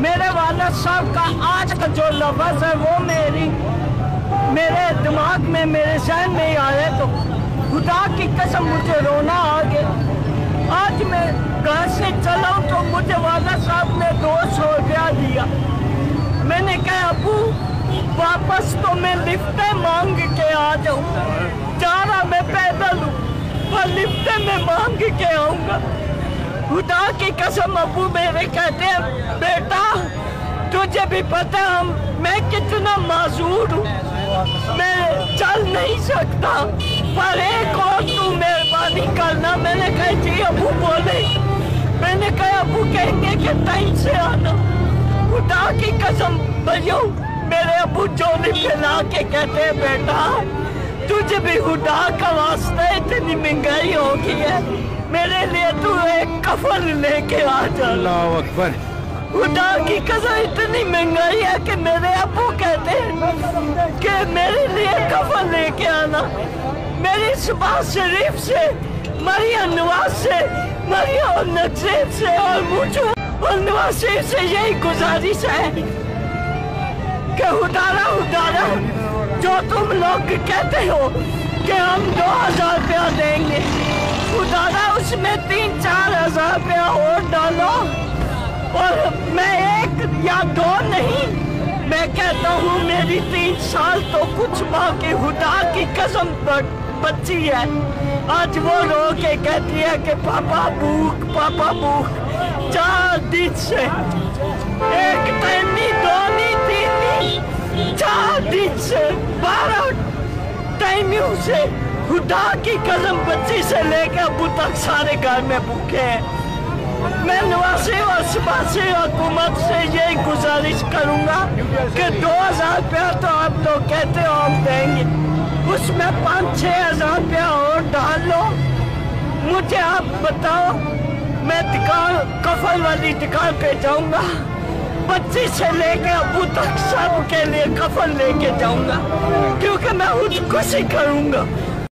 मेरे वालिद साहब का आज का जो लफ्ज़ है वो मेरे दिमाग में, मेरे जहन में आ रहे, तो खुदा की कसम मुझे रोना आ गया। आज मैं घर से चला तो मुझे वालिद साहब ने 200 रुपया दिया। मैंने कहा अबू वापस तो मैं लिफ्टें मांग के आ जाऊँ, जा रहा मैं पैदल हूँ पर लिफ्टें मैं मांग के आऊँगा। खुदा की कसम अबू मेरे कहते हैं बेटा तुझे भी पता है मैं कितना माजूर हूँ, मैं चल नहीं सकता, पर एक और तू मेहरबानी करना। मैंने कहा जी अबू बोले, मैंने कहा अबू कहेंगे कि टाइम से आना। खुदा की कसम भैया मेरे अबू जोली फैला के कहते हैं बेटा तुझे भी खुदा का वास्ता इतनी महंगाई हो गई है, मेरे लिए तू एक कफन लेके आ जा। अल्लाह अकबर। खुदा की कसम इतनी महंगाई है कि मेरे अबू कहते हैं कि मेरे लिए कफन लेके आना। मेरी सुबह शरीफ से, मरियम नवाज से, मरियम नजीब से और मुझे और नवाज शरीफ से यही गुजारिश है कि उदारा जो तुम लोग कहते हो कि हम 2000 रुपया देंगे, उदारा उसमें 3-4 हजार रुपया और डालो। और मैं 1 या 2 नहीं, मैं कहता हूँ मेरी 3 साल तो कुछ माँ की खुदा की कसम बच्ची है। आज वो रो के कहती है कि पापा भूख 4 दिन से, 1 टाइम नहीं, 2 नहीं, 3 नहीं, 4 दिन से 12 टाइमों से खुदा की कसम बच्ची से लेकर अबू तक सारे घर में भूखे हैं। मैं नवासी और सिपासी हुकूमत से यही गुजारिश करूंगा कि 2000 रुपया तो आप लोग कहते हो हम देंगे, उसमें 5-6 हजार रुपया और डाल लो। मुझे आप बताओ, मैं कफल वाली दुकान पे जाऊंगा, बच्ची से लेके अबू तक सब के लिए कफन लेके जाऊंगा, क्योंकि मैं खुदकुशी करूंगा।